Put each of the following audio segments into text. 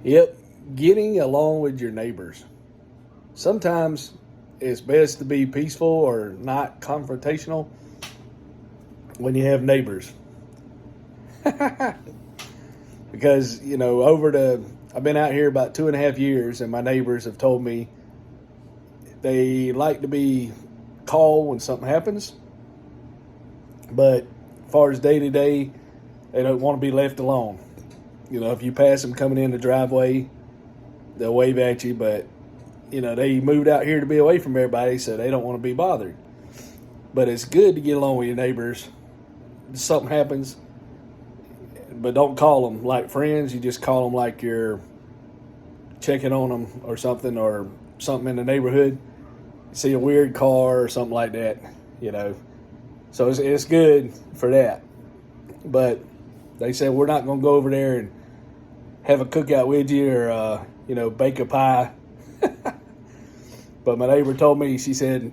Yep, getting along with your neighbors. Sometimes it's best to be peaceful or not confrontational when you have neighbors. Because, I've been out here about 2.5 years, and my neighbors have told me they like to be called when something happens, but as far as day to day, they don't want to be left alone. If you pass them coming in the driveway, they'll wave at you, but they moved out here to be away from everybody, so they don't want to be bothered. But it's good to get along with your neighbors. If something happens, but don't call them like friends. You just call them like you're checking on them or something in the neighborhood. You see a weird car or something like that, So it's good for that. But they said we're not going to go over there and have a cookout with you or, bake a pie. But my neighbor told me, she said,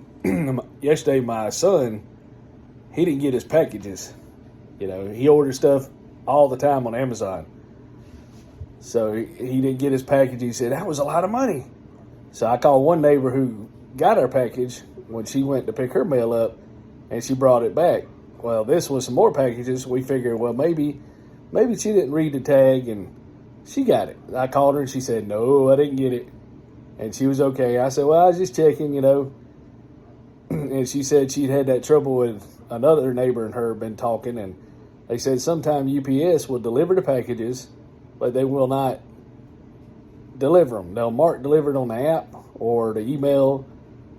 yesterday my son, he didn't get his packages. He orders stuff all the time on Amazon. So he didn't get his package. He said, that was a lot of money. So I called one neighbor who got her package when she went to pick her mail up, and she brought it back. Well, this was some more packages. We figured, well, maybe she didn't read the tag and she got it. I called her and she said, no, I didn't get it. And she was okay. I said, well, I was just checking, And she said she'd had that trouble with another neighbor and her been talking, and they said sometime UPS will deliver the packages, but they will not deliver them. They'll mark delivered on the app or the email,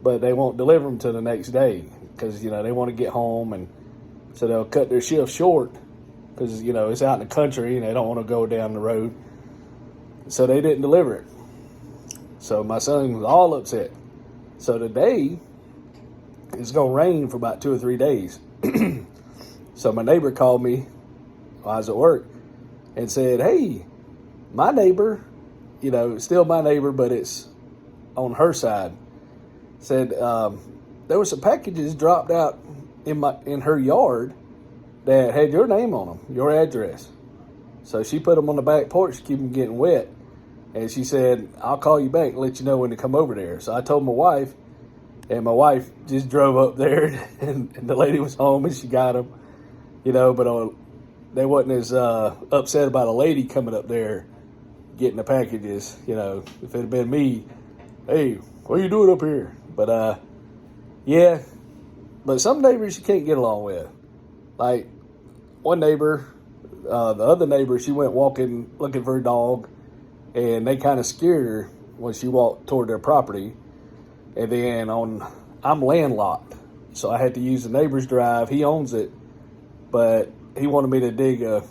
but they won't deliver them till the next day because, they want to get home, and so they'll cut their shift short because, it's out in the country and they don't want to go down the road. So they didn't deliver it. So my son was all upset. So today, it's going to rain for about 2 or 3 days. So my neighbor called me while I was at work and said, hey, my neighbor, still my neighbor, but it's on her side, said there were some packages dropped out in her yard that had your name on them, your address. So she put them on the back porch to keep them getting wet. And she said, I'll call you back and let you know when to come over there. So I told my wife, and my wife just drove up there, and the lady was home, and she got them, but they wasn't as upset about a lady coming up there getting the packages. If it had been me, hey, what are you doing up here? But, yeah, but some neighbors you can't get along with. Like one neighbor, the other neighbor, she went walking looking for a dog, and they kind of scared her when she walked toward their property. And then I'm landlocked, so I had to use the neighbor's drive. He owns it, but he wanted me to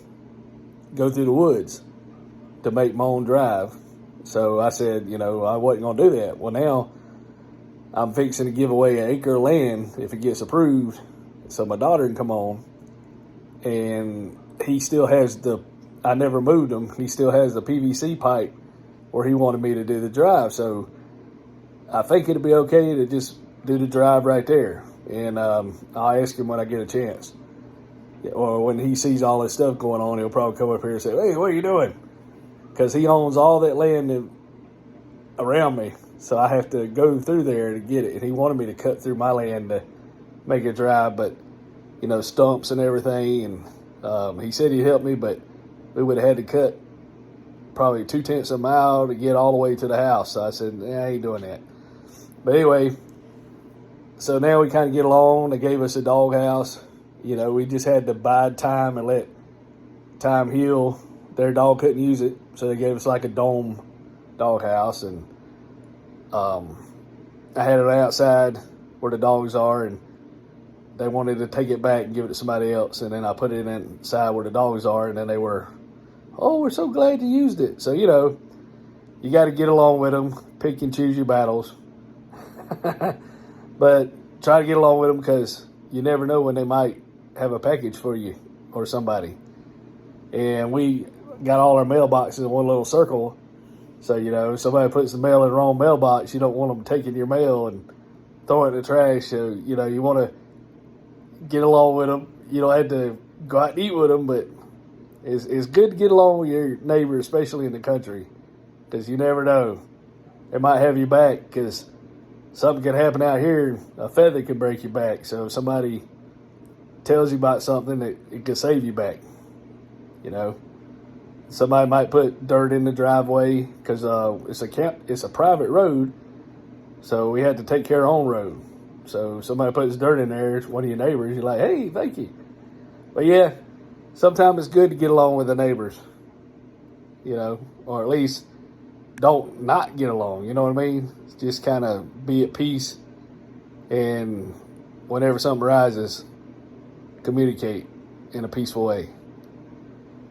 go through the woods to make my own drive. So I said, I wasn't going to do that. Well, now I'm fixing to give away an acre of land if it gets approved, so my daughter can come on. And he still has I never moved him. He still has the PVC pipe where he wanted me to do the drive. So I think it'd be okay to just do the drive right there. And I'll ask him when I get a chance. Or when he sees all this stuff going on, he'll probably come up here and say, hey, what are you doing? Because he owns all that land around me. So I have to go through there to get it. And he wanted me to cut through my land to make a drive, but, stumps and everything. And he said he'd help me, but we would have had to cut probably 0.2 of a mile to get all the way to the house. So I said, I ain't doing that. But anyway, so now we kind of get along. They gave us a doghouse. We just had to bide time and let time heal. Their dog couldn't use it, so they gave us like a dome doghouse. And I had it outside where the dogs are, and they wanted to take it back and give it to somebody else. And then I put it inside where the dogs are, and then they were, oh, we're so glad you used it. So, you got to get along with them, pick and choose your battles. But try to get along with them because you never know when they might have a package for you or somebody. And we got all our mailboxes in one little circle. So, if somebody puts the mail in the wrong mailbox, you don't want them taking your mail and throwing it in the trash. So, you want to get along with them. You don't have to go out and eat with them, but it's good to get along with your neighbor, especially in the country. because you never know. They might have you back because something could happen out here. A feather could break your back. So if somebody tells you about something, it could save you back. You know, somebody might put dirt in the driveway because it's a private road, so we had to take care of our own road. So if somebody puts dirt in there, it's one of your neighbors, you're like, hey, thank you. But yeah, sometimes it's good to get along with the neighbors, you know, or at least don't not get along. You know what I mean? Just kind of be at peace, and whenever something arises, communicate in a peaceful way.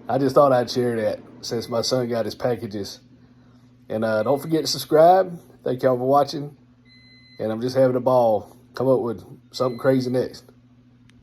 I just thought I'd share that since my son got his packages. And don't forget to subscribe. Thank y'all for watching. And I'm just having a ball. Come up with something crazy next.